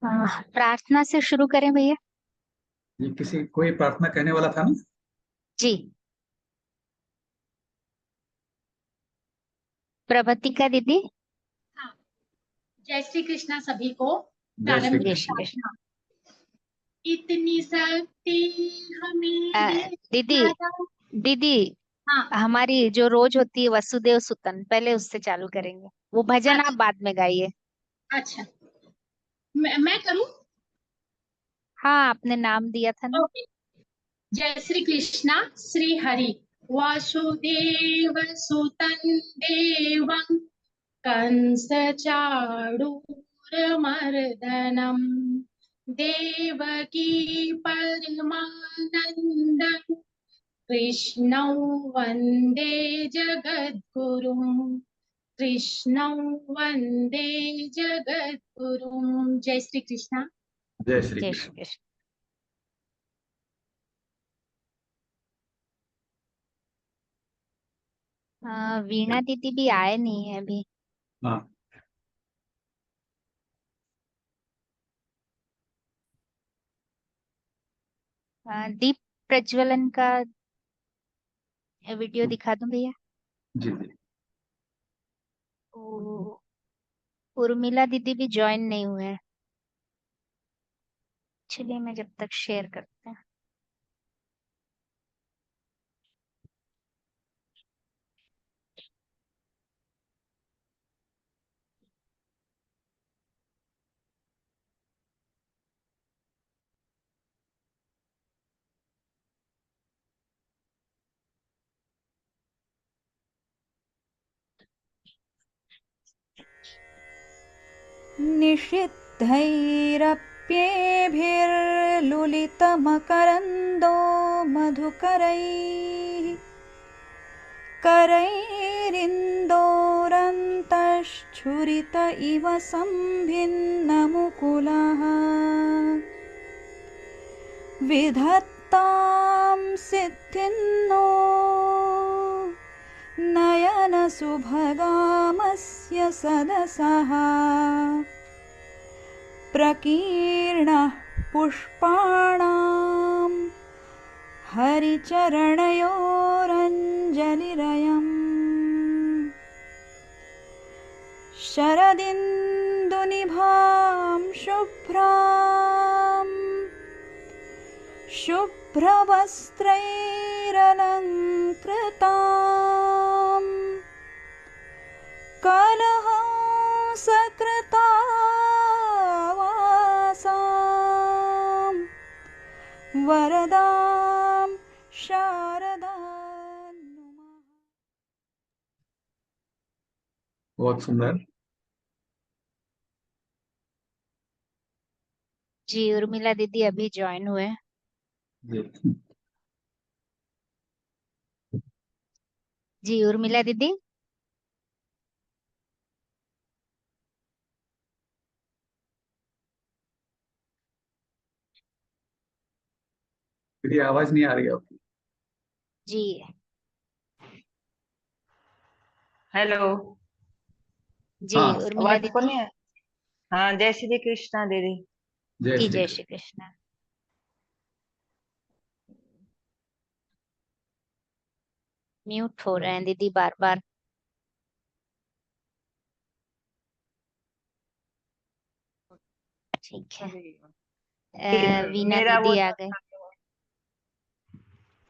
प्रार्थना से शुरू करें भैया। ये किसी कोई प्रार्थना कहने वाला था ना? जी। प्रवतिका दीदी। हाँ, जय श्री कृष्णा सभी को। जय श्री प्रारंभिक जय श्री कृष्ण। कृष्ण। प्रार्थना। इतनी शक्ति हमें दे दीदी दादा। दीदी, हाँ, हमारी जो रोज होती है वसुदेव सुतन, पहले उससे चालू करेंगे। वो भजन आप अच्छा बाद में गाइए। अच्छा, मैं करूं? हाँ, आपने नाम दिया था ना। ओके। जय श्री कृष्णा श्री हरि वासुदेव सुतं देवं कंस चाणूरमर्दनम् देवकी परमानन्दं कृष्णौ वन्दे जगद्गुरुम् कृष्णौ वन्दे जगद्गुरुम्। जय श्री कृष्णा। जय श्री जय कृष्ण। श्री कृष्ण। वीणा दीदी भी आए नहीं है अभी। हाँ, दीप प्रज्वलन का वीडियो दिखा दूं भैया। जी जी। उर्मिला दीदी भी ज्वाइन नहीं हुए हैं। चलिए मैं जब तक शेयर करते हैं। निषिद्धैरप्येभिर्लुलितमकरन्दो मधुकरैः करैरिन्दोरन्तश्छुरित इव सम्भिन्नमुकुलः विधत्तां सिद्धिन्नो नयनसुभगामस्य सदसः प्रकीर्णः पुष्पाणां हरिचरणयोरञ्जलिरयम् शरदिन्दुनिभां शुभ्रवस्त्रैरलङ्कृताम् कलहंसकृतावासां वरदां शारदां नुमः। बहुत सुंदर। जी, उर्मिला दीदी अभी ज्वाइन हुए हैं। जी। जी उर्मिला दीदी। मेरी आवाज नहीं आ रही है आपकी। जी। हेलो। जी हाँ, उर्मिला आवाज को दीदी। नहीं है? हाँ, जय श्री कृष्णा दीदी। जय जी श्री जय कृष्ण। श्री कृष्ण। म्यूट हो रहे हैं दीदी बार बार। ठीक है। वीना मेरा वो दीदी आ गए।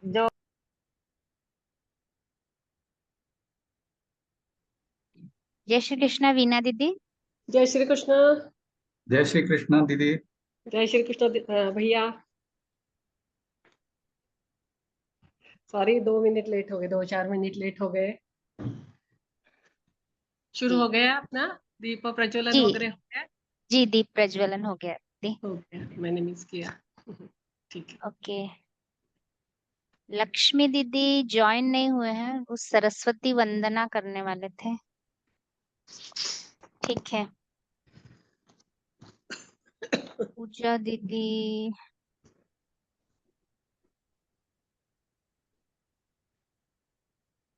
जो जय श्री कृष्ण वीना दीदी। जय श्री कृष्ण। जय श्री कृष्ण दीदी। जय श्री कृष्ण भैया। सॉरी 2 मिनट लेट हो गए, 2-4 मिनट लेट हो गए। शुरू जी हो गया अपना दीप प्रज्वलन जी वगैरह हो गया? जी दीप प्रज्वलन हो गया दीदी। हो गया, मैंने मिस किया। ठीक है। ओके। लक्ष्मी दीदी ज्वाइन नहीं हुए हैं, वो सरस्वती वंदना करने वाले थे। ठीक है। पूजा दीदी।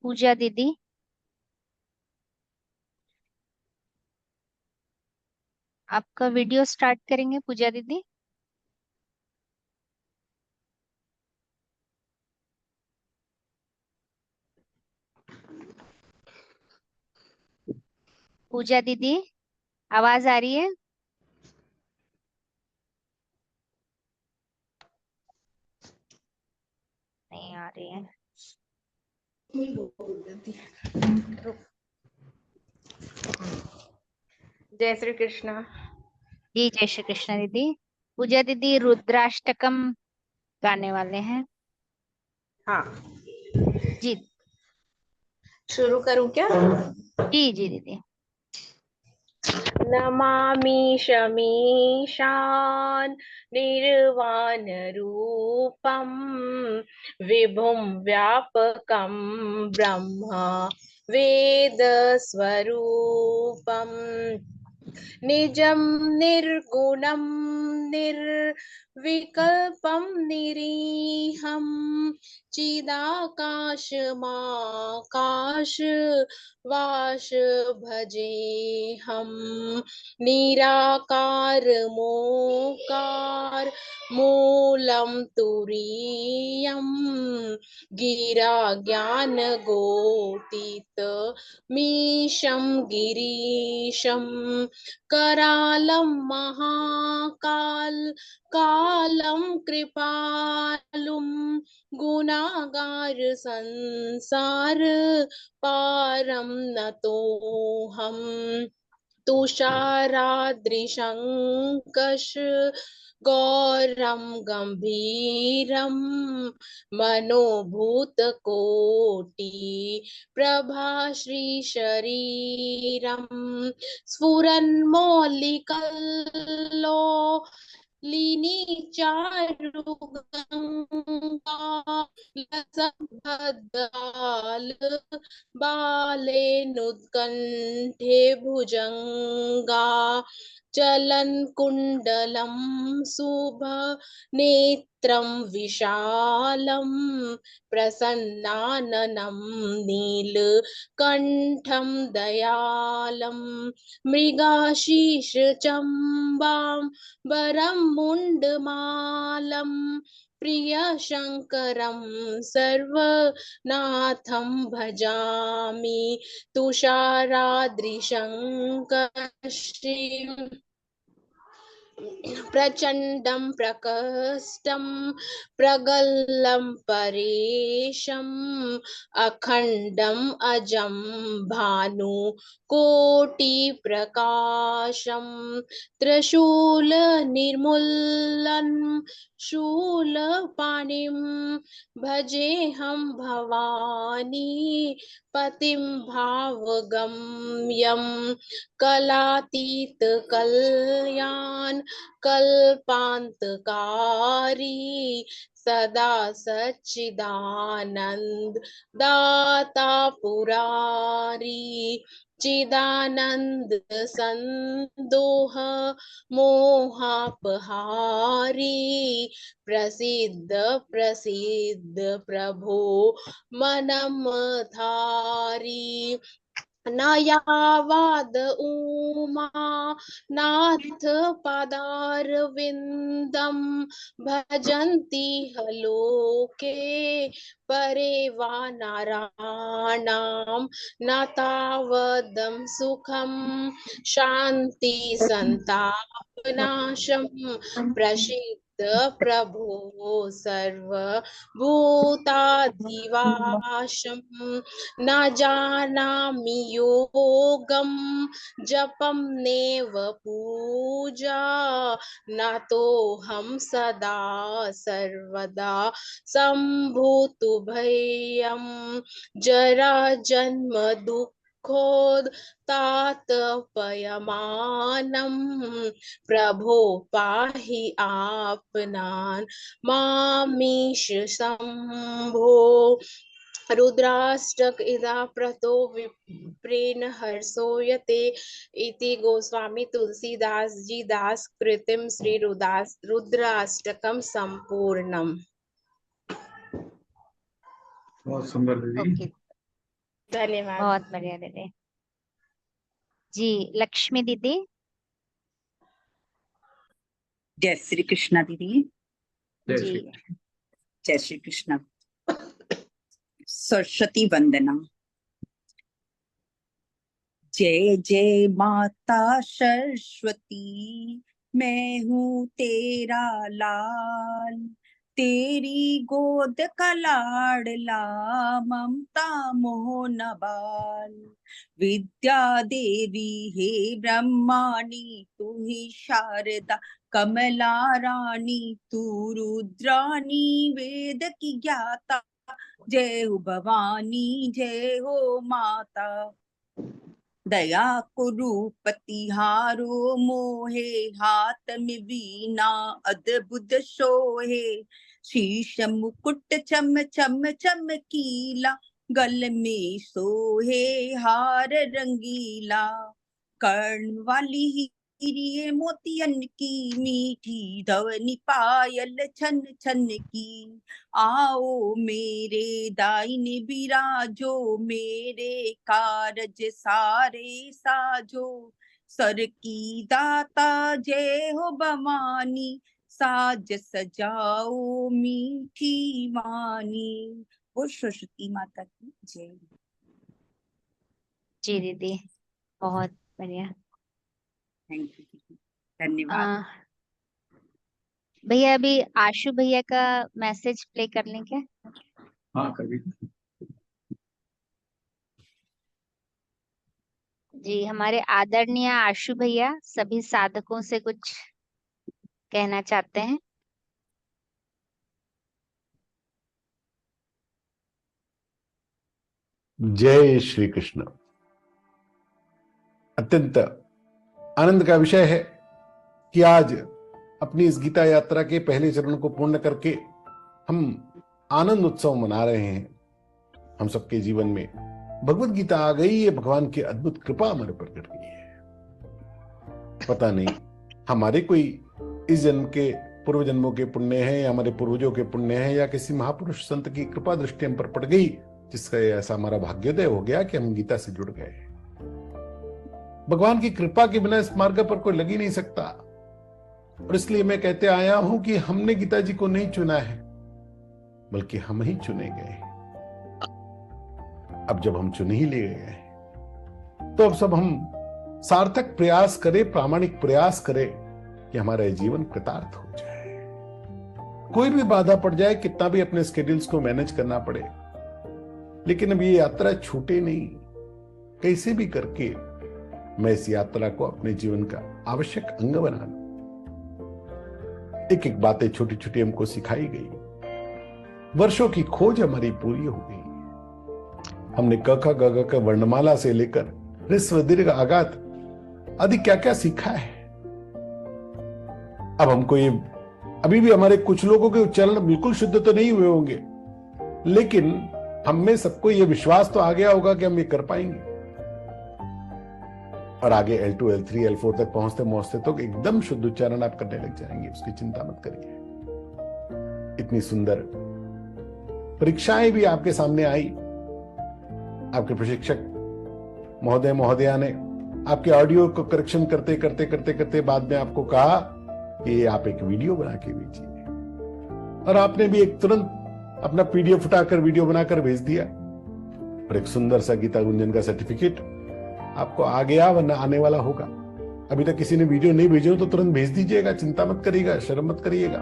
पूजा दीदी। आपका वीडियो स्टार्ट करेंगे पूजा दीदी। पूजा दीदी, आवाज आ रही है? नहीं आ रही है। जय श्री कृष्णा। जी जय श्री कृष्ण दीदी। पूजा दीदी रुद्राष्टकम गाने वाले हैं। हाँ, जी शुरू करूँ क्या? जी जी दीदी। नमामि शमीशान निर्वाण रूपम विभुं व्यापकं ब्रह्म वेद स्वरूपम निजं निर्गुणं निर्विकल्पं निरीहं चिदाकाशमाकाश वाश भजेऽहं निराकार मोकार मूलं तुरीयं गिरा ज्ञानगोतीत मीशं गिरीशं करालं महाकाल कालं कृपालुं गुणागार संसार पारं नतोऽहम् तुषाराद्रिशङ्कष गौरं गम्भीरं मनोभूतकोटि प्रभाश्रीशरीरं स्फुरन्मौलिकल्लो लीनिचारुगङ्गा लसद्भद्राल बालेनुत्कण्ठे भुजङ्गा चलन्कुण्डलं शुभ नेत्रं विशालं प्रसन्नाननं नीलकण्ठं दयालं मृगाशीर्षचम्बां वरं मुण्डमालं प्रियशङ्करं सर्वनाथं भजामि तुषाराद्रिशङ्कश्रीं प्रचण्डं प्रकष्टं प्रगल्लं परेशम् अखण्डम् अजं भानु कोटिप्रकाशं त्रिशूलनिर्मूलनं शूलपाणिं भजेऽहं भवानी पतिं भावगम्यं कलातीत कल्याण कल्पान्तकारी सदा सच्चिदानंद दाता पुरारी चिदानंद संदोह मोहापहारी प्रसिद्ध प्रसिद्ध प्रभो मनमधारी नयावाद उमा नाथ पदारविन्दं भजन्ति हलोके परे वा नराणां न तावदं सुखं शान्ति संतापनाशं प्रसिद्ध प्रभो सर्वभूताधिवासं न जानामि योगं जपं नेव पूजा नतोऽहं सदा सर्वदा सम्भूतुभयं जरा जन्म दुःखोत्तापयमानं प्रभो पाहि आपनान् मामीश शम्भो रुद्राष्टक इदा प्रतो विप्रेण हर्षोयते इति गोस्वामी तुलसीदास जी दास कृतिम श्री रुद्राष्टकम संपूर्णम। बहुत सुंदर दीदी। ओके, धन्यवाद। बहुत बढ़िया दीदी। जी लक्ष्मी दीदी। जय श्री कृष्णा दीदी। जय जी श्री जय श्री कृष्णा। सरस्वती वंदना। जय जय माता सरस्वती, मैं हूँ तेरा लाल, तेरी गोद का लाडला, ममता मोहन बाल। विद्या देवी हे ब्रह्माणी, तू ही शारदा कमला रानी, तू रुद्राणी वेद की ज्ञाता, जय हो भवानी जय हो माता। दया कुरूपति हारो मोहे, हाथ में वीणा अद्भुत शोहे, शीश मुकुट चम चम चमकीला, गल में सोहे हार रंगीला। कर्ण वाली हीरे मोतियन की, मीठी धवनी पायल छन छन की। आओ मेरे दाहिने बिराजो, मेरे कारज सारे साजो, सर की दाता जय हो भवानी, साज सजाओ मीठी वाणी। वो सरस्वती माता की जय। जी दीदी, बहुत बढ़िया। थैंक यू, धन्यवाद। आ, भैया अभी आशु भैया का मैसेज प्ले कर लें क्या? हाँ कभी जी, हमारे आदरणीय आशु भैया सभी साधकों से कुछ कहना चाहते हैं। जय श्री कृष्ण। अत्यंत आनंद का विषय है कि आज अपनी इस गीता यात्रा के पहले चरण को पूर्ण करके हम आनंद उत्सव मना रहे हैं। हम सबके जीवन में भगवत गीता आ गई, ये भगवान की अद्भुत कृपा हमारे पर घट गई है। पता नहीं हमारे कोई इस जन्म के पूर्व जन्मों के पुण्य है, या हमारे पूर्वजों के पुण्य है, या किसी महापुरुष संत की कृपा दृष्टि हम पर पड़ गई, जिसका ऐसा हमारा भाग्योदय हो गया कि हम गीता से जुड़ गए। भगवान की कृपा के बिना इस मार्ग पर कोई लग ही नहीं सकता, और इसलिए मैं कहते आया हूं कि हमने गीता जी को नहीं चुना है, बल्कि हम ही चुने गए। अब जब हम चुन ही लिए गए, तो अब सब हम सार्थक प्रयास करें, प्रामाणिक प्रयास करें कि हमारा जीवन कृतार्थ हो जाए। कोई भी बाधा पड़ जाए, कितना भी अपने स्केड्यूल्स को मैनेज करना पड़े, लेकिन अब ये यात्रा छूटे नहीं। कैसे भी करके मैं इस यात्रा को अपने जीवन का आवश्यक अंग बना लूं। एक एक बातें छोटी छोटी हमको सिखाई गई। वर्षों की खोज हमारी पूरी हो गई। हमने क ख ग घ क वर्णमाला से लेकर ह्रस्व दीर्घ आगात आदि क्या क्या सीखा है। अब हमको ये, अभी भी हमारे कुछ लोगों के उच्चारण बिल्कुल शुद्ध तो नहीं हुए होंगे, लेकिन हम में सबको ये विश्वास तो आ गया होगा कि हम ये कर पाएंगे। और आगे L2, L3, L4 तक पहुंचते पहुंचते तो एकदम शुद्ध उच्चारण आप करने लग जाएंगे, उसकी चिंता मत करिए। इतनी सुंदर परीक्षाएं भी आपके सामने आई। आपके प्रशिक्षक महोदय महोदया ने आपके ऑडियो को करेक्शन करते करते करते करते बाद में आपको कहा कि आप एक वीडियो बना के भेजिए, और आपने भी एक तुरंत अपना PDF उठाकर वीडियो बनाकर भेज दिया, और एक सुंदर सा गीता गुंजन का सर्टिफिकेट आपको आ गया, वरना आने वाला होगा। अभी तक किसी ने वीडियो नहीं भेजे हो तो तुरंत भेज दीजिएगा, चिंता मत करिएगा, शर्म मत करिएगा।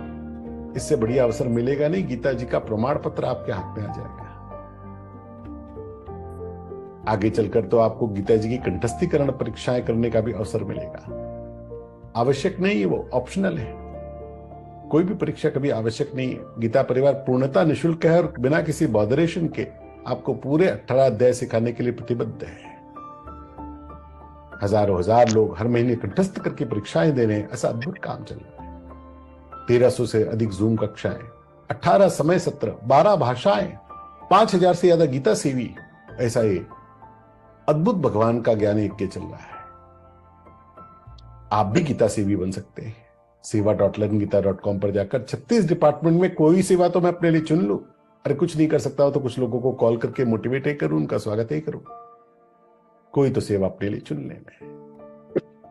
इससे बढ़िया अवसर मिलेगा नहीं, गीता जी का प्रमाण पत्र आपके हाथ में आ जाएगा। आगे चलकर तो आपको गीता जी की कंठस्थीकरण परीक्षाएं करने का भी अवसर मिलेगा। आवश्यक नहीं है, वो ऑप्शनल है। कोई भी परीक्षा कभी आवश्यक नहीं है। गीता परिवार पूर्णतः निःशुल्क है, और बिना किसी बॉदरेशन के आपको पूरे 18 अध्याय सिखाने के लिए प्रतिबद्ध है। हजारों हजार लोग हर महीने कंठस्थ करके परीक्षाएं दे रहे हैं। ऐसा अद्भुत काम चल रहा है। 1300 से अधिक जूम कक्षाएं, 18 समय सत्र, 12 भाषाएं, 5000 से ज्यादा गीता सेवी। ऐसा ये अद्भुत भगवान का ज्ञान यज्ञ चल रहा है। आप भी गीता सेवी बन सकते हैं। seva.learngita.com पर जाकर 36 डिपार्टमेंट में कोई सेवा तो मैं अपने लिए चुन लूं। अरे कुछ नहीं कर सकता हो तो कुछ लोगों को कॉल करके मोटिवेट ही करूं, उनका स्वागत ही करूं। कोई तो सेवा अपने लिए चुन लेना है।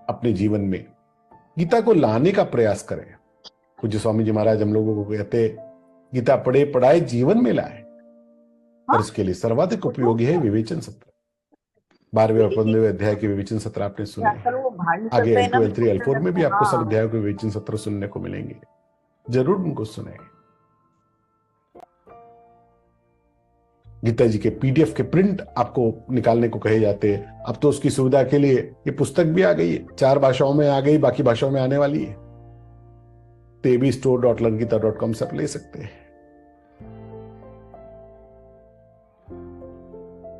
अपने जीवन में गीता को लाने का प्रयास करें। पूज्य स्वामी जी महाराज हम लोगों को कहते, गीता पढ़े पढ़ाए जीवन में लाए, और इसके लिए सर्वाधिक उपयोगी है विवेचन सत्र। 12वें और 15वें अध्याय के विवेचन सत्र आपने सुने हैं। आगे L2, L3, L4 में भी आपको सब अध्यायों के विवेचन सत्र सुनने को मिलेंगे, जरूर उनको सुने। गीता जी के पीडीएफ के प्रिंट आपको निकालने को कहे जाते हैं। अब तो उसकी सुविधा के लिए ये पुस्तक भी आ गई है, 4 भाषाओं में आ गई, बाकी भाषाओं में आने वाली है। tbstore.learngita.com से आप ले सकते हैं।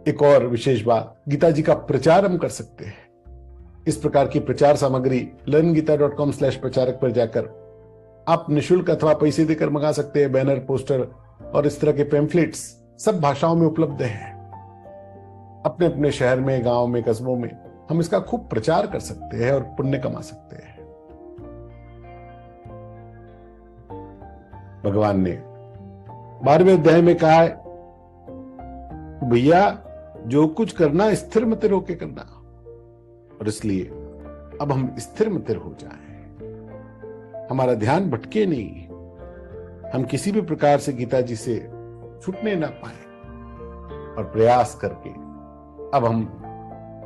एक और विशेष बात, गीता जी का प्रचार हम कर सकते हैं। इस प्रकार की प्रचार सामग्री learngita.com/प्रचारक पर जाकर आप निशुल्क अथवा पैसे देकर मंगा सकते हैं। बैनर, पोस्टर और इस तरह के पैम्फलेट्स सब भाषाओं में उपलब्ध हैं। अपने अपने शहर में, गांव में, कस्बों में हम इसका खूब प्रचार कर सकते हैं और पुण्य कमा सकते हैं। भगवान ने 12वें अध्याय में कहा है, भैया जो कुछ करना स्थिर मत रोके करना, और इसलिए अब हम स्थिर मत हो जाएं, हमारा ध्यान भटके नहीं, हम किसी भी प्रकार से गीता जी से छूटने ना पाए, और प्रयास करके अब हम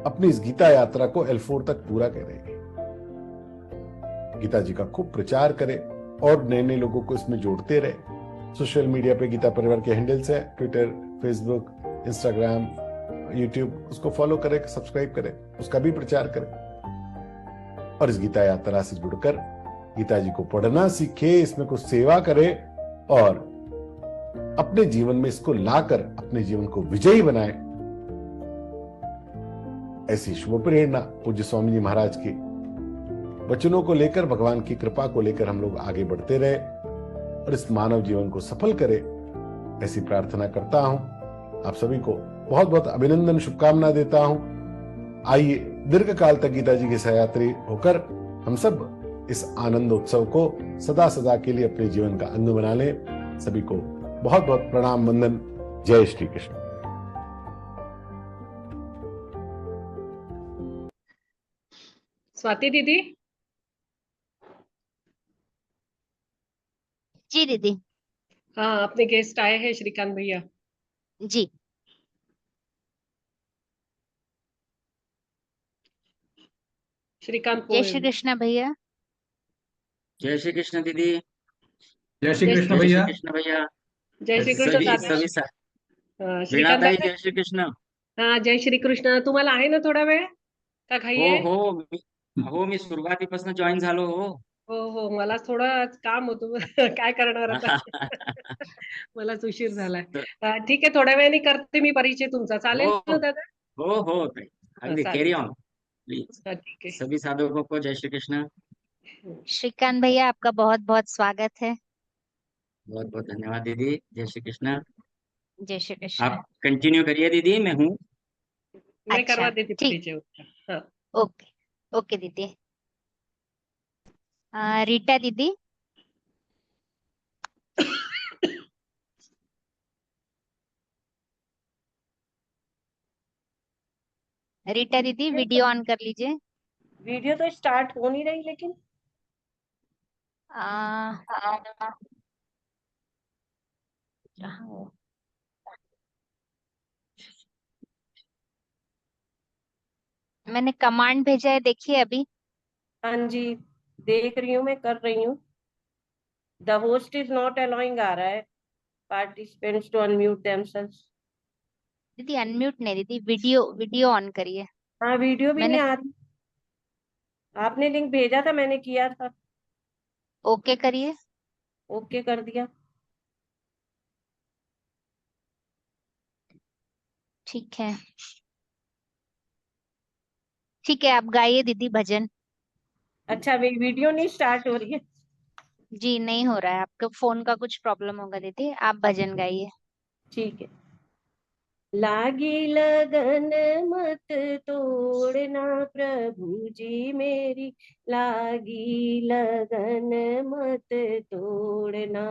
अपनी इस गीता यात्रा को L4 तक पूरा करेंगे। गीता जी का खूब प्रचार करें और नए नए लोगों को इसमें जोड़ते रहे। सोशल मीडिया पे गीता परिवार के हैंडल्स है, ट्विटर, फेसबुक, इंस्टाग्राम, यूट्यूब, उसको फॉलो करें, सब्सक्राइब करें, उसका भी प्रचार करें, और इस गीता यात्रा से जुड़कर गीता जी को पढ़ना सीखे, इसमें कुछ सेवा करें और अपने जीवन में इसको लाकर अपने जीवन को विजयी बनाए। ऐसी शुभ प्रेरणा पूज्य स्वामी जी महाराज के वचनों को लेकर, भगवान की कृपा को लेकर हम लोग आगे बढ़ते रहे और इस मानव जीवन को सफल करें, ऐसी प्रार्थना करता हूं। आप सभी को बहुत बहुत अभिनंदन, शुभकामना देता हूं। आइए दीर्घ काल तक गीता जी के सहयात्री होकर हम सब इस आनंद उत्सव को सदा सदा के लिए अपने जीवन का अंग बना लें। सभी को बहुत बहुत प्रणाम, वंदन। जय श्री कृष्ण। स्वाति दीदी। जी दीदी। हाँ, अपने गेस्ट आए हैं श्रीकांत भैया। जी श्रीकांत जय श्री कृष्ण भैया। जय श्री कृष्ण दीदी। जय श्री कृष्ण जय श्री भैया। कृष्ण भैया। जय श्री कृष्ण सभी दादा। सभी श्रीकांत वीणाताई, दादा। जय श्री कृष्ण। हाँ, जय श्री कृष्ण। तुम्हाला आहे ना थोडा वेळ का घाई आहे? हो मी सुरुवातीपासून जॉईन झालो हो. हो, मला थोडं काम होतं. काय करणार आता. मलाच उशीर झालाय. ठीक आहे, थोड्या वेळाने करते मी परिचय तुमचा, चालेल ना दादा? हो ताई, अगदी चालेल. Carry on please. ठीक आहे. सभी साधकों को जय श्री कृष्ण। श्रीकांत भैया आपका बहुत बहुत स्वागत है। बहुत बहुत धन्यवाद दीदी। जय श्री कृष्ण। जय श्री कृष्ण। आप कंटिन्यू करिए दीदी, मैं हूँ। मैं अच्छा, करवा देती ठीक। परिचय उसका. हाँ. ओके ओके दीदी। रीटा दीदी। रीटा दीदी वीडियो ऑन कर लीजिए। वीडियो तो स्टार्ट हो नहीं रही लेकिन मैंने कमांड भेजा है, देखिए अभी। हाँ जी, देख रही हूँ, मैं कर रही हूँ। The host is not allowing आ रहा है पार्टिसिपेंट्स टू अनम्यूट देमसेल्व्स। दीदी अनम्यूट नहीं दीदी, वीडियो ऑन करिए। हाँ, वीडियो भी मैंने नहीं आ रही। आपने लिंक भेजा था, मैंने किया था। ओके करिए। ओके कर दिया। ठीक है ठीक है, आप गाइए दीदी भजन। अच्छा, वीडियो नहीं स्टार्ट हो रही है। जी नहीं हो रहा है, आपके फोन का कुछ प्रॉब्लम होगा दीदी, आप भजन गाइए। ठीक है। लागी लगन मत तोड़ना प्रभु जी मेरी, लागी लगन मत तोड़ना,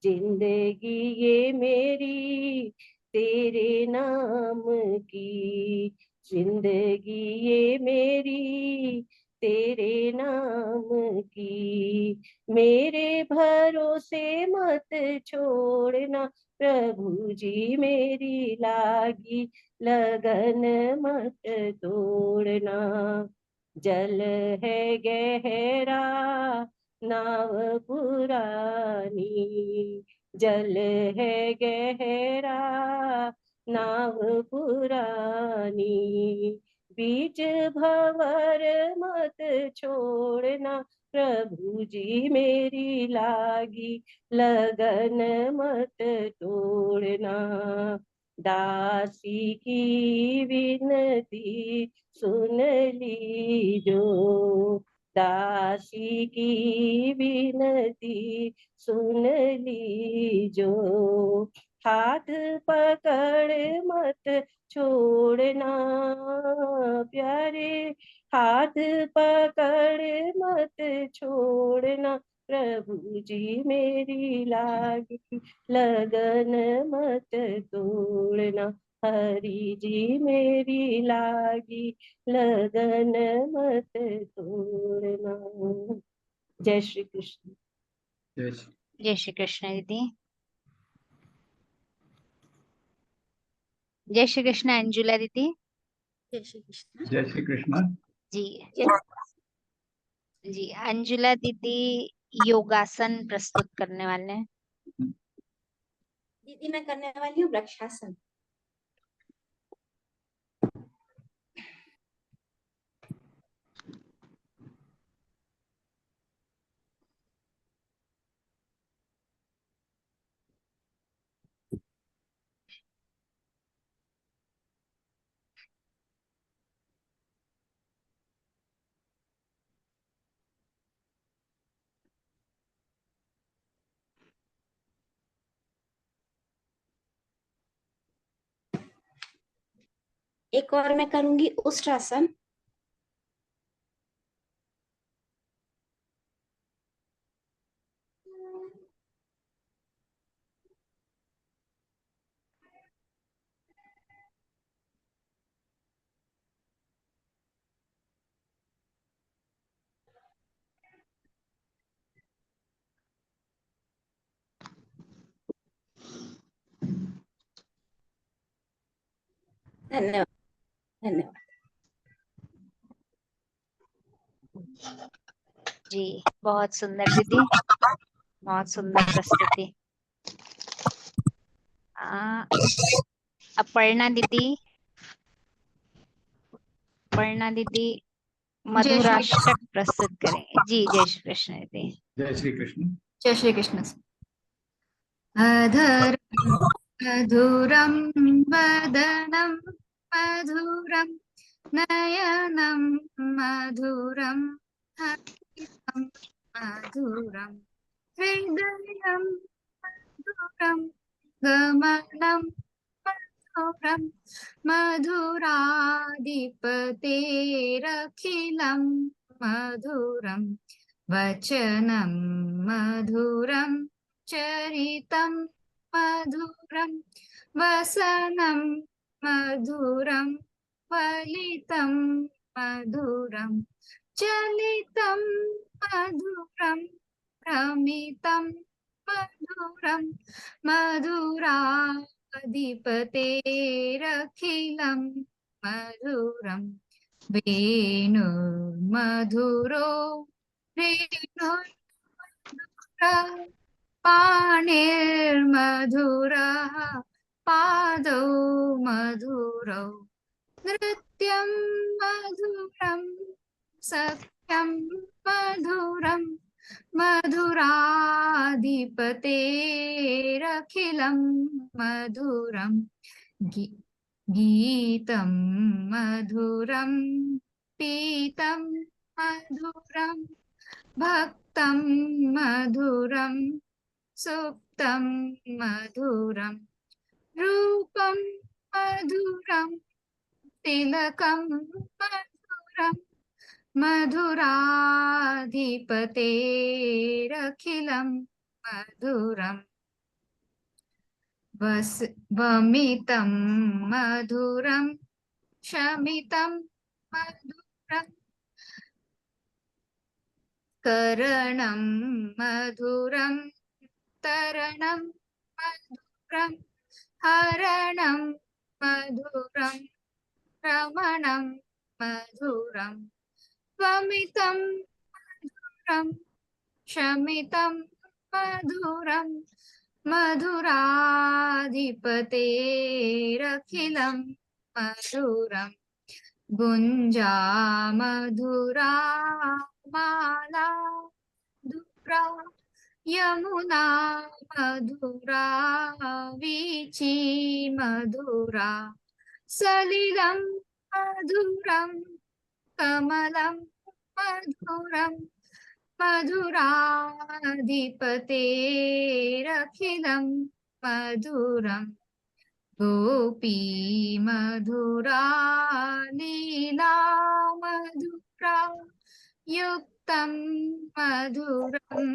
जिंदगी ये मेरी तेरे नाम की, जिंदगी ये मेरी तेरे नाम की। मेरे भरोसे मत छोड़ना प्रभु जी मेरी लागी लगन मत तोड़ना। जल है गहरा नाव पुरानी, जल है गहरा नाव पुरानी। बीच भंवर मत छोड़ना प्रभु जी मेरी लागी लगन मत तोड़ना। दासी की विनती सुन लीजो, दासी की विनती सुन लीजो। हाथ पकड़ मत छोड़ना प्यारे, हाथ पकड़ मत छोड़ना प्रभु जी मेरी लागी लगन मत तोड़ना। हरि जी मेरी लागी लगन मत तोड़ना। जय श्री कृष्ण। जय श्री जय श्री कृष्ण दीदी। जय श्री कृष्ण अंजुला दीदी। जय श्री कृष्ण। जय श्री कृष्ण। जी जी, अंजुला दीदी योगासन प्रस्तुत करने वाले हैं। दीदी मैं करने वाली हूँ वृक्षासन। एक और मैं करूंगी उष्ट्रासन। धन्यवाद धन्यवाद। जी बहुत सुंदर दीदी, बहुत सुंदर प्रस्तुति। अपर्णा दीदी, अपर्णा दीदी मधुराष्टक प्रस्तुत करेंगे। जी जय श्री कृष्ण दीदी। जय श्री कृष्ण। जय श्री कृष्ण। अधर मधुरं वदनं मधुरं नयनं मधुरं हसितं मधुरं हृदयं मधुरं गमनं मधुरं मधुराधिपतेरखिलं मधुरं वचनं मधुरं चरितं मधुरं वसनं मधुरं फलितं मधुरं चलितं मधुरं भ्रमितं मधुरं मधुराधिपतेरखिलं मधुरं वेणुर्मधुरो वेणुर्मधुरः पाणिर्मधुरः पादौ मधुरौ नृत्यं मधुरं सख्यं मधुरं मधुराधिपतेरखिलं मधुरं गीतं मधुरं पीतं मधुरं भक्तं मधुरं सुप्तं मधुरं रूपं मधुरं तिलकं मधुरं मधुराधिपतेरखिलं मधुरं वमितं मधुरं शमितं मधुरं करणं मधुरं तरणं मधुरं हरणं मधुरं रमणं मधुरं त्वमितं मधुरं शमितं मधुरं मधुराधिपतेरखिलं मधुरं गुञ्जा मधुरा माला मधुरा यमुना मधुरा वीची मधुरा सलिलं मधुरं कमलं मधुरं मधुराधिपतेरखिलं मधुरं गोपी मधुरा लीला मधुरा युक्तं मधुरं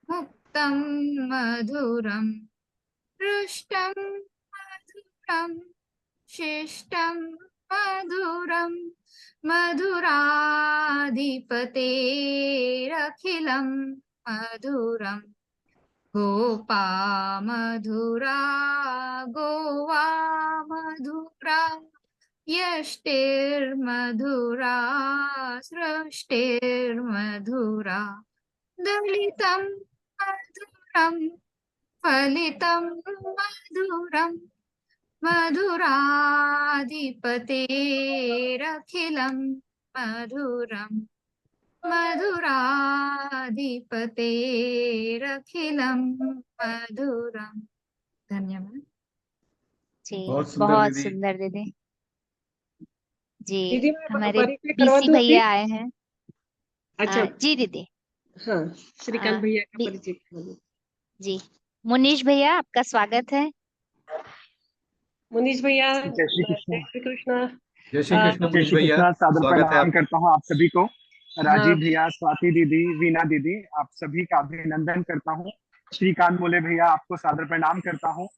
मुक्तं मधुरं हृष्टं मधुरं शिष्टं मधुरं मधुराधिपतेरखिलं मधुरं गोपा मधुरा गोवा मधुरा यष्टिर्मधुरा सृष्टिर्मधुरा दलितं मधुरं फलितं मधुरं मधुराधिपतेरखिलं मधुरं मधुराधिपतेरखिलं मधुरं। धन्यवाद जी। बहुत सुंदर बहुत दीदी। सुंदर दीदी जी। दीदी मैं हमारे परिचय करवा बीसी दूं अभी? भैया आए हैं। अच्छा जी दीदी। हाँ, श्रीकांत भैया का बी- परिचय करवा दूं। जी मुनीश भैया आपका स्वागत है। मुनीश भैया जय श्री कृष्ण। जय श्री कृष्ण। जय श्री कृष्ण जय मुनीश श्री भैया, कृष्ण। सादर स्वागत है प्रणाम आपका। करता हूँ आप सभी को। राजीव हाँ भैया, स्वाति दीदी, वीना दीदी, आप सभी का अभिनंदन करता हूँ। श्रीकांत मोले भैया, आपको सादर प्रणाम करता हूँ।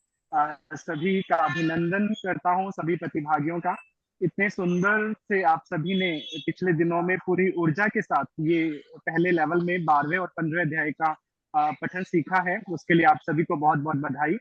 सभी का अभिनंदन करता हूँ, सभी प्रतिभागियों का। इतने सुंदर से आप सभी ने पिछले दिनों में पूरी ऊर्जा के साथ ये पहले लेवल में 12वें और 15वें अध्याय का पठन सीखा है, उसके लिए आप सभी को बहुत बहुत बधाई।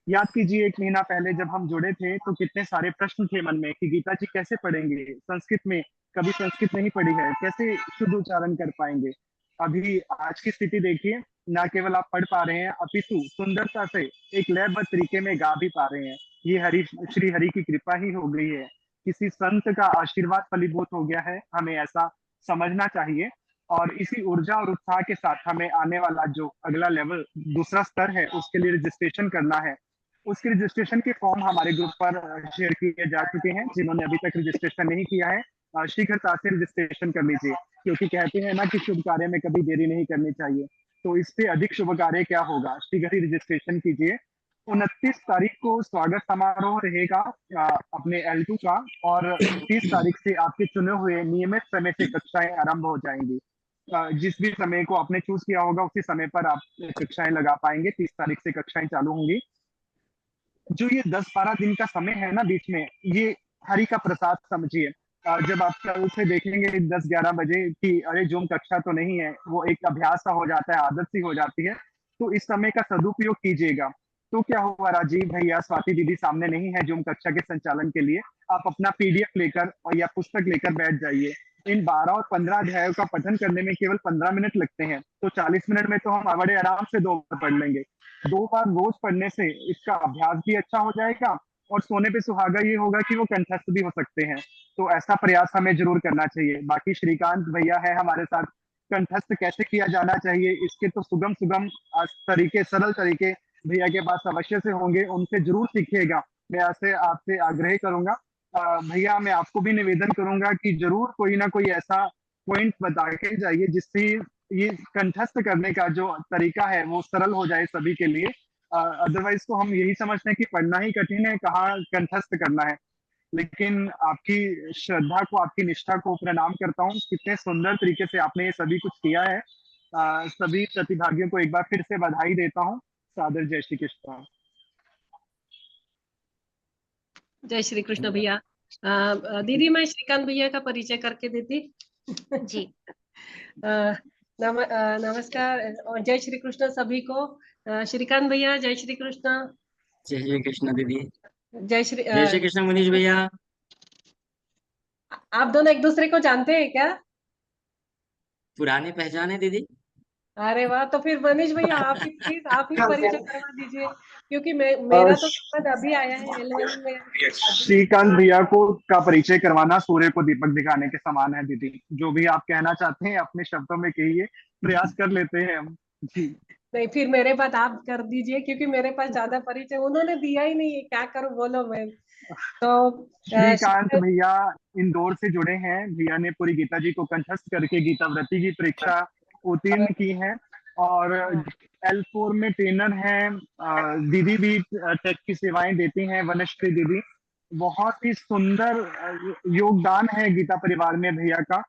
याद कीजिए 1 महीना पहले जब हम जुड़े थे तो कितने सारे प्रश्न थे मन में कि गीता जी कैसे पढ़ेंगे, संस्कृत में कभी संस्कृत नहीं पढ़ी है, कैसे शुद्ध उच्चारण कर पाएंगे। अभी आज की स्थिति देखिए, ना केवल आप पढ़ पा रहे हैं अपितु सुंदरता से एक लयबद्ध तरीके में गा भी पा रहे हैं। ये श्री हरि की कृपा ही हो गई है, किसी संत का आशीर्वाद फलीभूत हो गया है, हमें ऐसा समझना चाहिए। और इसी ऊर्जा और उत्साह के साथ हमें आने वाला जो अगला लेवल दूसरा स्तर है उसके लिए रजिस्ट्रेशन करना है। उसके रजिस्ट्रेशन के फॉर्म हमारे ग्रुप पर शेयर किए जा चुके हैं। जिन्होंने अभी तक रजिस्ट्रेशन नहीं किया है शीघ्रता से रजिस्ट्रेशन कर लीजिए, क्योंकि कहते हैं ना कि शुभ कार्य में कभी देरी नहीं करनी चाहिए। तो इससे अधिक शुभ कार्य क्या होगा, शीघ्र ही रजिस्ट्रेशन कीजिए। 29 तारीख को स्वागत समारोह रहेगा अपने L2 का, और 30 तारीख से आपके चुने हुए नियमित समय से कक्षाएं आरंभ हो जाएंगी। जिस भी समय को आपने चूज किया होगा उसी समय पर आप कक्षाएं लगा पाएंगे। 30 तारीख से कक्षाएं चालू होंगी। जो ये 10-12 दिन का समय है ना बीच में, ये हरि का प्रसाद समझिए। जब आप कल से देखेंगे 10-11 बजे कि अरे जूम कक्षा तो नहीं है, वो एक अभ्यास सा हो जाता है, आदत सी हो जाती है, तो इस समय का सदुपयोग कीजिएगा। तो क्या हुआ, राजीव भैया, स्वाति दीदी सामने नहीं है जूम कक्षा के संचालन के लिए, आप अपना PDF लेकर और या पुस्तक लेकर बैठ जाइए। इन 12 और 15 अध्यायों का पठन करने में केवल 15 मिनट लगते हैं, तो 40 मिनट में तो हम बड़े आराम से 2 बार पढ़ लेंगे। 2 बार रोज पढ़ने से इसका अभ्यास भी अच्छा हो जाएगा और सोने पे सुहागा ये होगा कि वो कंठस्थ भी हो सकते हैं। तो ऐसा प्रयास हमें जरूर करना चाहिए। बाकी श्रीकांत भैया है हमारे साथ, कंठस्थ कैसे किया जाना चाहिए इसके तो सुगम तरीके, सरल तरीके भैया के पास अवश्य से होंगे, उनसे जरूर सीखिएगा। मैं ऐसे आपसे आग्रह करूंगा भैया, मैं आपको भी निवेदन करूंगा कि जरूर कोई ना कोई ऐसा पॉइंट बता के जाइए जिससे ये कंठस्थ करने का जो तरीका है वो सरल हो जाए सभी के लिए। अदरवाइज तो हम यही समझते हैं कि पढ़ना ही कठिन है, कहाँ कंठस्थ करना है। लेकिन आपकी श्रद्धा को, आपकी निष्ठा को प्रणाम करता हूँ, कितने सुंदर तरीके से आपने ये सभी कुछ किया है। सभी प्रतिभागियों को एक बार फिर से बधाई देता हूँ। सादर जय श्री कृष्ण। जय श्री कृष्ण भैया। दीदी मैं श्रीकांत भैया का परिचय करके देती। जी नमस्कार और जय श्री कृष्ण सभी को। श्रीकांत भैया जय श्री कृष्ण। जय श्री कृष्ण दीदी। जय श्री जय श्री कृष्ण मनीष भैया। आप दोनों एक दूसरे को जानते हैं क्या? पुराने पहचाने दीदी। अरे वाह, तो फिर मनीष भैया आप ही प्लीज आप ही परिचय करवा दीजिए, क्योंकि मेरा तो समझ अभी आया है L1 में। श्रीकांत भैया को का परिचय करवाना सूर्य को दीपक दिखाने के समान है दीदी। जो भी आप कहना चाहते हैं अपने शब्दों में कहिए, प्रयास कर लेते हैं हम जी। नहीं, फिर मेरे बात आप कर दीजिए, क्योंकि मेरे पास ज्यादा परिचय उन्होंने दिया ही नहीं है, क्या करूं बोलो मैं। तो श्रीकांत भैया इंदौर से जुड़े हैं। भैया ने पूरी गीता जी को कंठस्थ करके गीता व्रती की परीक्षा उत्तीर्ण की है और L4 में ट्रेनर हैं। दीदी भी टेक की सेवाएं देती हैं, वनश्री दीदी। बहुत ही सुंदर योगदान है गीता परिवार में भैया का।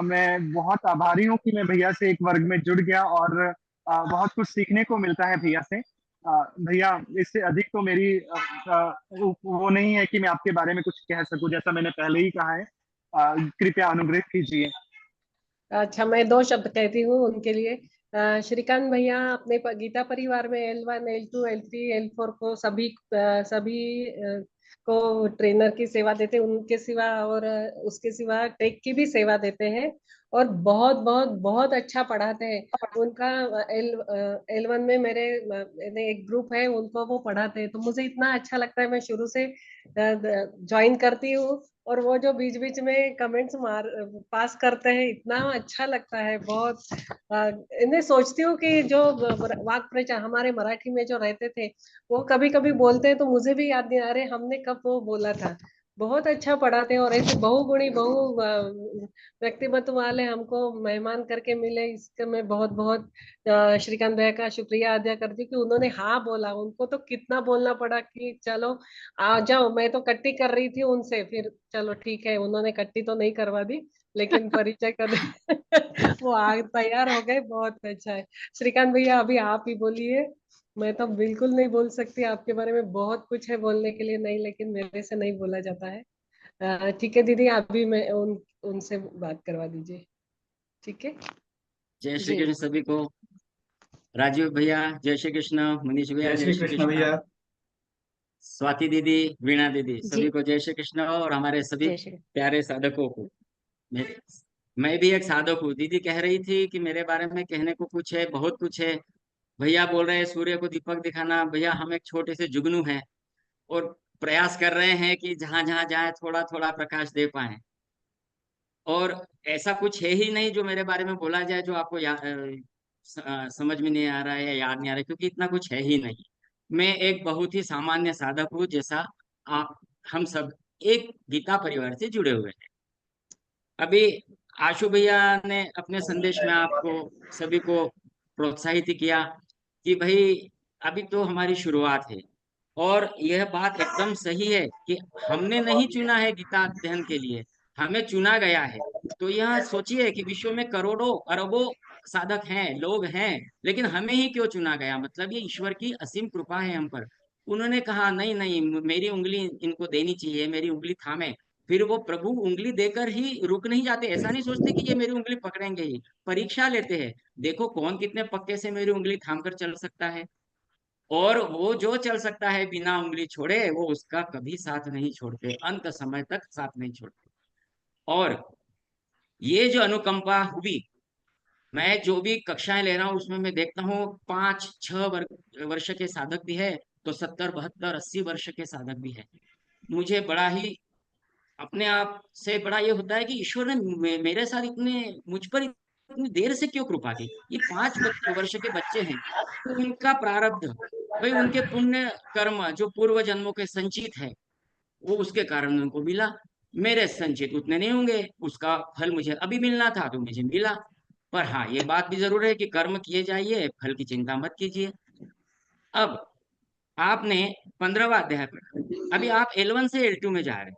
मैं बहुत आभारी हूँ कि मैं भैया से एक वर्ग में जुड़ गया और बहुत कुछ सीखने को मिलता है भैया से। भैया इससे अधिक तो मेरी वो नहीं है कि मैं आपके बारे में कुछ कह सकूं, जैसा मैंने पहले ही कहा है। कृपया अनुग्रह कीजिए। अच्छा, मैं 2 शब्द कहती हूँ उनके लिए। श्रीकांत भैया अपने गीता परिवार में L1, L2, L3, L4 को सभी को ट्रेनर की सेवा देते हैं, उनके सिवा और उसके सिवा टेक की भी सेवा देते हैं और बहुत बहुत बहुत अच्छा पढ़ाते हैं। उनका L1 में मेरे एक ग्रुप है, उनको वो पढ़ाते हैं, तो मुझे इतना अच्छा लगता है। मैं शुरू से ज्वाइन करती हूँ और वो जो बीच बीच में कमेंट्स पास करते हैं, इतना अच्छा लगता है बहुत। इन्हें सोचती हूँ कि जो वाक प्रचार हमारे मराठी में जो रहते थे, वो कभी कभी बोलते हैं तो मुझे भी याद नहीं, अरे हमने कब वो बोला था। बहुत अच्छा पढ़ाते हैं और ऐसे बहुगुणी व्यक्तिमत्व वाले हमको मेहमान करके मिले, इसका मैं बहुत बहुत श्रीकांत भैया का शुक्रिया अदा करती हूँ कि उन्होंने हाँ बोला। उनको तो कितना बोलना पड़ा कि चलो आ जाओ। मैं तो कट्टी कर रही थी उनसे, फिर चलो ठीक है, उन्होंने कट्टी तो नहीं करवा दी, लेकिन परिचय करने वो आग तैयार हो गए। बहुत अच्छा है। श्रीकांत भैया अभी आप ही बोलिए, मैं तो बिल्कुल नहीं बोल सकती। आपके बारे में बहुत कुछ है बोलने के लिए, नहीं लेकिन मेरे से नहीं बोला जाता है। ठीक है दीदी, आप भी मैं उनसे बात करवा दीजिए। ठीक है जय श्री जी। कृष्ण सभी को। राजीव भैया जय श्री कृष्ण। मनीष भैया जय श्री कृष्ण भैया। स्वाति दीदी, वीणा दीदी, जी। सभी को जय श्री कृष्ण और हमारे सभी जय श्री प्यारे साधकों को। मैं भी एक साधक हूँ। दीदी कह रही थी कि मेरे बारे में कहने को कुछ है, बहुत कुछ है। भैया बोल रहे हैं सूर्य को दीपक दिखाना। भैया हम एक छोटे से जुगनू हैं और प्रयास कर रहे हैं कि जहां जहां जाए थोड़ा थोड़ा प्रकाश दे पाए। और ऐसा कुछ है ही नहीं जो मेरे बारे में बोला जाए जो आपको समझ में नहीं आ रहा है या याद नहीं आ रहा है, क्योंकि इतना कुछ है ही नहीं। मैं एक बहुत ही सामान्य साधक हूँ, जैसा आप हम सब एक गीता परिवार से जुड़े हुए हैं। अभी आशु भैया ने अपने संदेश में आपको सभी को प्रोत्साहित किया कि भाई अभी तो हमारी शुरुआत है। और यह बात एकदम सही है कि हमने नहीं चुना है गीता अध्ययन के लिए, हमें चुना गया है। तो यह सोचिए कि विश्व में करोड़ों अरबों साधक हैं, लोग हैं, लेकिन हमें ही क्यों चुना गया? मतलब ये ईश्वर की असीम कृपा है हम पर। उन्होंने कहा नहीं नहीं, मेरी उंगली इनको देनी चाहिए, मेरी उंगली थामे। फिर वो प्रभु उंगली देकर ही रुक नहीं जाते। ऐसा नहीं सोचते कि ये मेरी उंगली पकड़ेंगे ही, परीक्षा लेते हैं। देखो कौन कितने पक्के से मेरी उंगली थाम कर चल सकता है। और वो जो चल सकता है बिना उंगली छोड़े, वो उसका कभी साथ नहीं छोड़ते, अंत समय तक साथ नहीं छोड़ते। और ये जो अनुकंपा हुई, मैं जो भी कक्षाएं ले रहा हूँ उसमें मैं देखता हूँ 5-6 वर्ष के साधक भी है, तो 70-72-80 वर्ष के साधक भी है। मुझे बड़ा ही अपने आप से बड़ा ये होता है कि ईश्वर ने मेरे साथ मुझ पर इतनी देर से क्यों कृपा की। ये 5 वर्ष के बच्चे हैं, तो उनका प्रारब्ध, भाई उनके पुण्य कर्म जो पूर्व जन्मों के संचित है, वो उसके कारण उनको मिला। मेरे संचित उतने नहीं होंगे, उसका फल मुझे अभी मिलना था तो मुझे मिला। पर हाँ, ये बात भी जरूर है कि कर्म किए जाइए, फल की चिंता मत कीजिए। अब आपने 15वां अध्याय पढ़ा, अभी आप L1 से L2 में जा रहे हैं।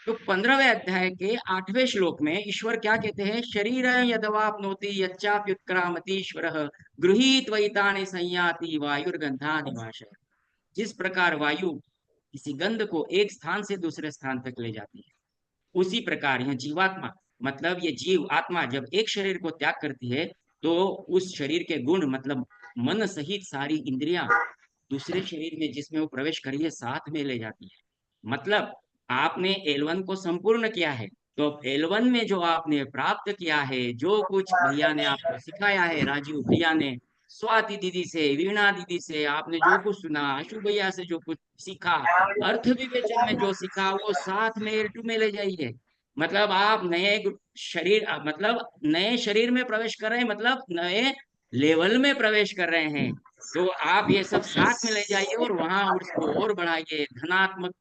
तो 15वें अध्याय के 8वें श्लोक में ईश्वर क्या कहते हैं? शरीर यदवाप्नोति यच्चाप्युत्क्रामतीश्वरः गृहीत्वैतानि संयाति वायुर्गंधा निवाशय। जिस प्रकार वायु किसी गंध को एक स्थान से दूसरे स्थान तक ले जाती है, उसी प्रकार यह जीवात्मा मतलब ये जीव आत्मा जब एक शरीर को त्याग करती है तो उस शरीर के गुण मतलब मन सहित सारी इंद्रियां दूसरे शरीर में जिसमें वो प्रवेश करी है साथ में ले जाती है। मतलब आपने L1 को संपूर्ण किया है, तो L1 में जो आपने प्राप्त किया है, जो कुछ भैया ने आपको सिखाया है, राजीव भैया ने, स्वाति दीदी से, वीणा दीदी से आपने जो कुछ सुना, आशु भैया से जो कुछ सीखा, अर्थ विवेचन में जो सीखा, वो साथ में L2 में ले जाइए। मतलब आप मतलब नए शरीर में प्रवेश कर रहे हैं, मतलब नए लेवल में प्रवेश कर रहे हैं। तो आप ये सब साथ में ले जाइए और वहां उसको और बढ़ाइए। धनात्मक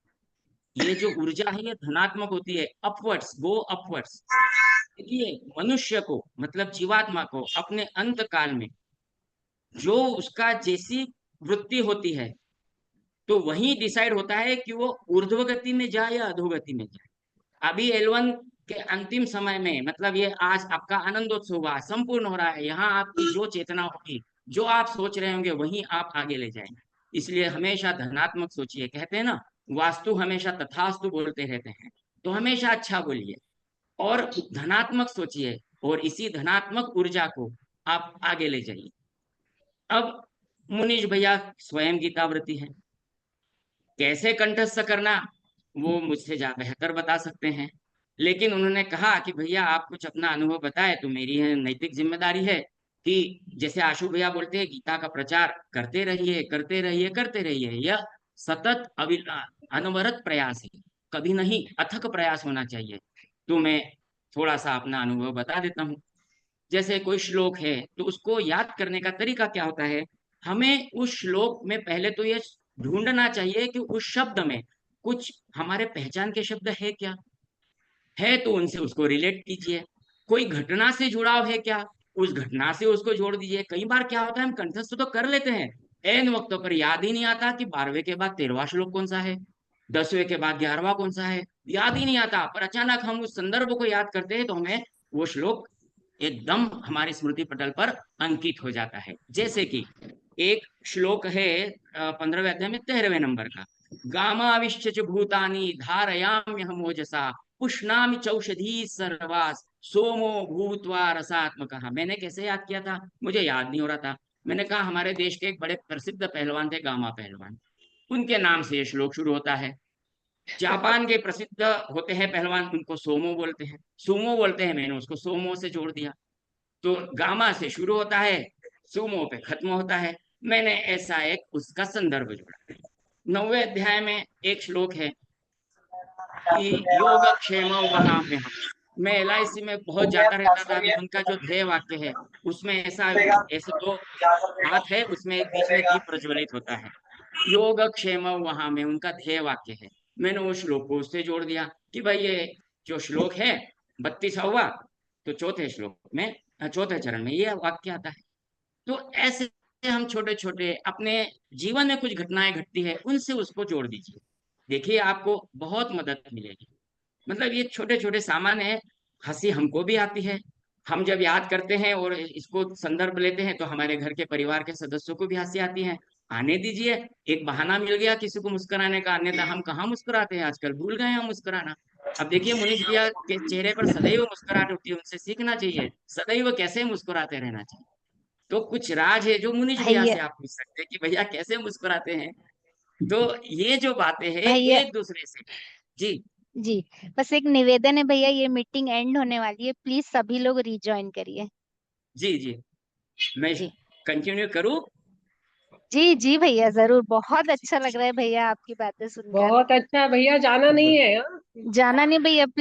ये जो ऊर्जा है ये धनात्मक होती है, अपवर्ड्स, गो अपवर्ड्स। देखिए मनुष्य को मतलब जीवात्मा को अपने अंत काल में जो उसका जैसी वृत्ति होती है तो वही डिसाइड होता है कि वो ऊर्ध्व गति में जाए या अधोगति में जाए। अभी L1 के अंतिम समय में मतलब ये आज आपका आनंदोत्सव हुआ, संपूर्ण हो रहा है, यहाँ आपकी जो चेतना होगी, जो आप सोच रहे होंगे वही आप आगे ले जाएंगे। इसलिए हमेशा धनात्मक सोचिए। कहते हैं ना वास्तु हमेशा तथास्तु बोलते रहते हैं, तो हमेशा अच्छा बोलिए और धनात्मक सोचिए और इसी धनात्मक ऊर्जा को आप आगे ले जाइए। अब मुनीश भैया स्वयं गीताव्रती है, कैसे कंठस्थ करना वो मुझसे ज्यादा बेहतर बता सकते हैं, लेकिन उन्होंने कहा कि भैया आप कुछ अपना अनुभव बताए तो मेरी नैतिक जिम्मेदारी है कि जैसे आशु भैया बोलते हैं गीता का प्रचार करते रहिए करते रहिए करते रहिए। यह सतत अनवरत प्रयास है, कभी नहीं, अथक प्रयास होना चाहिए। तो मैं थोड़ा सा अपना अनुभव बता देता हूँ। जैसे कोई श्लोक है तो उसको याद करने का तरीका क्या होता है, हमें उस श्लोक में पहले तो ये ढूंढना चाहिए कि उस शब्द में कुछ हमारे पहचान के शब्द है क्या, है तो उनसे उसको रिलेट कीजिए। कोई घटना से जुड़ाव है क्या, उस घटना से उसको जोड़ दीजिए। कई बार क्या होता है हम कंठस्थ तो कर लेते हैं, एन वक्तों पर याद ही नहीं आता कि 12वें के बाद 13वां श्लोक कौन सा है, 10वें के बाद 11वां कौन सा है, याद ही नहीं आता। पर अचानक हम उस संदर्भ को याद करते हैं तो हमें वो श्लोक एकदम हमारी स्मृति पटल पर अंकित हो जाता है। जैसे कि एक श्लोक है 15वें अध्याय में 13वें नंबर का, गामाविश्च भूतानि धारयाम्यहम् ओजसा पुष्णामि चौषधी सर्वास सोमो भूत्वा रसात्मकः। मैंने कैसे याद किया था, मुझे याद नहीं हो रहा था। मैंने कहा हमारे देश के एक बड़े प्रसिद्ध पहलवान थे, गामा पहलवान, उनके नाम से ये श्लोक शुरू होता है। जापान के प्रसिद्ध होते हैं पहलवान, उनको सोमो बोलते हैं, सुमो बोलते हैं, मैंने उसको सोमो से जोड़ दिया। तो गामा से शुरू होता है, सुमो पे खत्म होता है, मैंने ऐसा एक उसका संदर्भ जोड़ा। 9वें अध्याय में एक श्लोक है कि योगक्षेम वहां में हम, मैं LIC में बहुत जाता रहता था, अभी उनका जो ध्येय वाक्य है उसमें ऐसे दो हाथ है, उसमें एक बीच में दीप प्रज्वलित होता है, योगक्षेम वहां में उनका ध्येय वाक्य है। मैंने वो श्लोक को उससे जोड़ दिया कि भाई ये जो श्लोक है 32वां, तो चौथे श्लोक में चौथे चरण में ये वाक्य आता है। तो ऐसे हम छोटे छोटे अपने जीवन में कुछ घटनाएं घटती है उनसे उसको जोड़ दीजिए, देखिए आपको बहुत मदद मिलेगी। मतलब ये छोटे छोटे सामान्य है, हंसी हमको भी आती है, हम जब याद करते हैं और इसको संदर्भ लेते हैं तो हमारे घर के परिवार के सदस्यों को भी हंसी आती है। आने दीजिए, एक बहाना मिल गया किसी को मुस्कुराने का, अन्यथा हम कहाँ मुस्कुराते हैं आजकल, भूल गए हम मुस्कुराना। अब देखिए मुनीष भैया के चेहरे पर सदैव मुस्कुराहट होती है, उनसे सीखना चाहिए सदैव कैसे मुस्कुराते रहना चाहिए। तो कुछ राज है जो मुनीष भैया से आप पूछ सकते हैं कि भैया कैसे मुस्कुराते हैं। तो ये जो बातें हैं भैया एक दूसरे से। जी जी, बस एक निवेदन है भैया, ये मीटिंग एंड होने वाली है, प्लीज सभी लोग रिजॉइन करिए। जी जी, मैं जी कंटिन्यू करूँ? जी जी भैया जरूर, बहुत अच्छा लग रहा है भैया आपकी बातें सुनकर। बहुत अच्छा भैया, जाना नहीं है हाँ? जाना नहीं भैया।